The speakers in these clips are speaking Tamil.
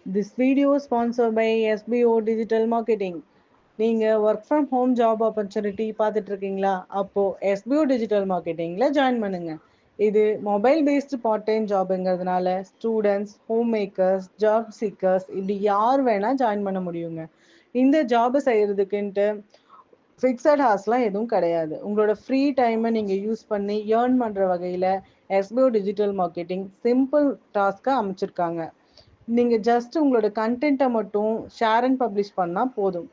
This video is sponsored by SBO Digital Marketing. நீங்கள் work from home job opportunity பார்த்துட்டு இருக்கீங்களா? அப்போது SBO டிஜிட்டல் மார்க்கெட்டிங்கில் ஜாயின் பண்ணுங்கள். இது மொபைல் பேஸ்டு பார்ட் டைம் ஜாபுங்கிறதுனால students, home makers, job seekers இப்படி யார் வேணால் ஜாயின் பண்ண முடியுங்க. இந்த ஜாபை செய்கிறதுக்குன்ட்டு ஃபிக்ஸட் ஹார்ஸ்லாம் எதுவும் கிடையாது. உங்களோட ஃப்ரீ டைமை நீங்கள் யூஸ் பண்ணி ஏர்ன் பண்ணுற வகையில் SBO டிஜிட்டல் மார்க்கெட்டிங் சிம்பிள் டாஸ்க்காக அமைச்சிருக்காங்க. நீங்கள் ஜஸ்ட் உங்களோட கண்டென்ட்டை மட்டும் ஷேர் அண்ட் பப்ளிஷ் பண்ணால் போதும்.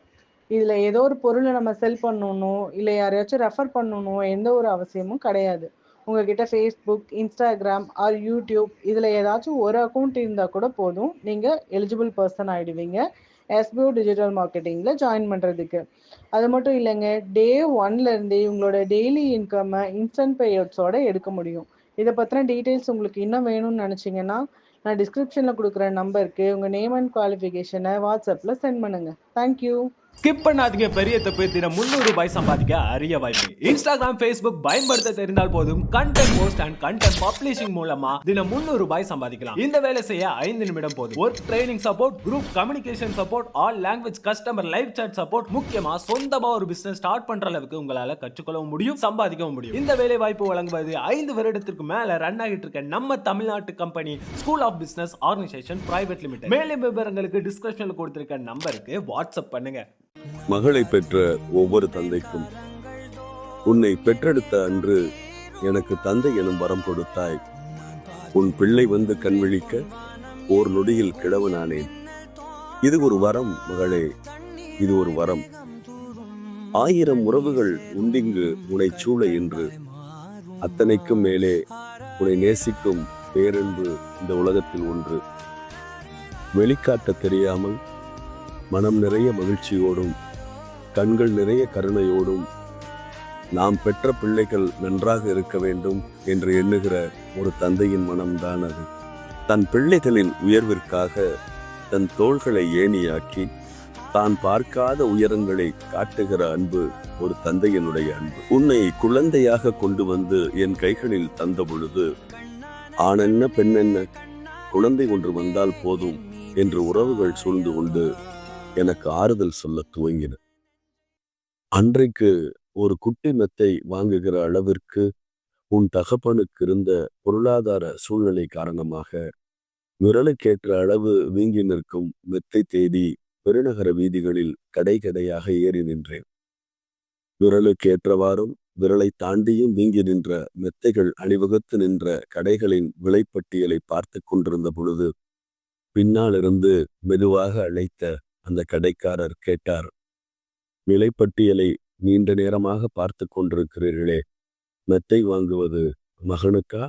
இதில் ஏதோ ஒரு பொருளை நம்ம செல் பண்ணணும், இல்லை யாரையாச்சும் ரெஃபர் பண்ணணும், எந்த ஒரு அவசியமும் கிடையாது. உங்ககிட்ட ஃபேஸ்புக், இன்ஸ்டாகிராம் ஆர் யூடியூப் இதில் ஏதாச்சும் ஒரு அக்கௌண்ட் இருந்தால் கூட போதும், நீங்கள் எலிஜிபிள் பர்சன் ஆகிடுவீங்க SBO டிஜிட்டல் மார்க்கெட்டிங்கில் ஜாயின் பண்ணுறதுக்கு. அது மட்டும் இல்லைங்க, டே 1லேருந்தே உங்களோட டெய்லி இன்கம்மை இன்ஸ்டன்ட் பேஅவுட்ஸோட எடுக்க முடியும். இதை பற்றின டீட்டெயில்ஸ் உங்களுக்கு இன்னும் வேணும்னு நினச்சிங்கன்னா நான் டிஸ்கிரிப்ஷனில் கொடுக்குற நம்பருக்கு உங்கள் நேம் அண்ட் குவாலிஃபிகேஷனை வாட்ஸ்அப்பில் சென்ட் பண்ணுங்கள். தேங்க்யூ. ஸ்கிப் பண்ணாதீங்க. பெரிய தப்பு. தினம் 300 ரூபாய் சம்பாதிக்க அரிய வாய்ப்பு. இன்ஸ்டாகிராம், ஃபேஸ்புக் பயன்படுத்த தெரிந்தால் போதும். Content post and content publishing மூலமா தினம் 300 ரூபாய் சம்பாதிக்கலாம். இந்த வேலை செய்ய 5 நிமிடம் போதும். Work training support, group communication support, all language customer live chat support, முக்கியமா சொந்தமா ஒரு பிசினஸ் ஸ்டார்ட் பண்ற அளவுக்கு உங்களால கற்றுக்கொள்ளவும் முடியும், சம்பாதிக்கவும் முடியும். இந்த வேலை வாய்ப்பு வழங்குவது 5 வருடத்திற்கு மேல ரன் ஆகிட்டு இருக்க நம்ம தமிழ்நாட்டு company school of business organisation private limited. மேலும் விவரங்களுக்கு டிஸ்கிரிப்ஷன்ல கொடுத்திருக்க நம்பருக்கு வாட்ஸ்அப் பண்ணுங்க. மகளை பெற்ற ஒவ்வொரு தந்தைக்கும், உன்னை பெற்றெடுத்த அன்று எனக்கு தந்தை எனும் வரம் கொடுத்தாய். உன் பிள்ளை வந்து கண்விழிக்க ஓர் நொடியில் கிழவனானேன். இது ஒரு வரம் மகளே, இது ஒரு வரம். 1000 உறவுகள் உண்டிங்கு உனை சூழ என்று, அத்தனைக்கும் மேலே உன்னை நேசிக்கும் பேரன்பு இந்த உலகத்தில் ஒன்று. வெளிக்காட்ட தெரியாமல் மனம் நிறைய மகிழ்ச்சியோடும் கண்கள் நிறைய கருணையோடும் நாம் பெற்ற பிள்ளைகள் நன்றாக இருக்க வேண்டும் என்று எண்ணுகிற ஒரு தந்தையின் மனம்தான் அது. தன் பிள்ளைகளின் உயர்விற்காக தன் தோள்களை ஏணியாக்கி தான் பார்க்காத உயரங்களை காட்டுகிற அன்பு ஒரு தந்தையினுடைய அன்பு. உன்னை குழந்தையாக கொண்டு வந்து என் கைகளில் தந்த பொழுது ஆணென்ன பெண்ணென்ன, குழந்தை ஒன்று வந்தால் போதும் என்று உறவுகள் சூழ்ந்து கொண்டு எனக்கு ஆறுதல் சொல்ல துவங்கின. அன்றைக்கு ஒரு குட்டி மெத்தை வாங்குகிற அளவிற்கு உன் தகப்பனுக்கு இருந்த பொருளாதார சூழ்நிலை காரணமாக விரலுக்கேற்ற அளவு வீங்கி நிற்கும் மெத்தை தேடி பெருநகர வீதிகளில் கடை கடையாக ஏறி நின்றேன். விரலுக்கேற்றவாறும் விரலை தாண்டியும் வீங்கி நின்ற மெத்தைகள் அணிவகுத்து நின்ற கடைகளின் விலைப்பட்டியலை பார்த்து கொண்டிருந்த பொழுது பின்னாலிருந்து மெதுவாக அழைத்த அந்த கடைக்காரர் கேட்டார், விலைப்பட்டியலை நீண்ட நேரமாக பார்த்து கொண்டிருக்கிறீர்களே, மெத்தை வாங்குவது மகனுக்கா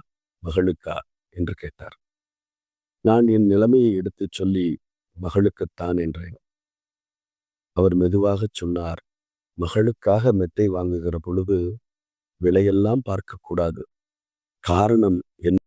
மகளுக்கா என்று கேட்டார். நான் என் நிலைமையை எடுத்துச் சொல்லி மகளுக்குத்தான் என்றேன். அவர் மெதுவாக சொன்னார், மகளுக்காக மெத்தை வாங்குகிற பொழுது விலையெல்லாம் பார்க்கக்கூடாது. காரணம் என்ன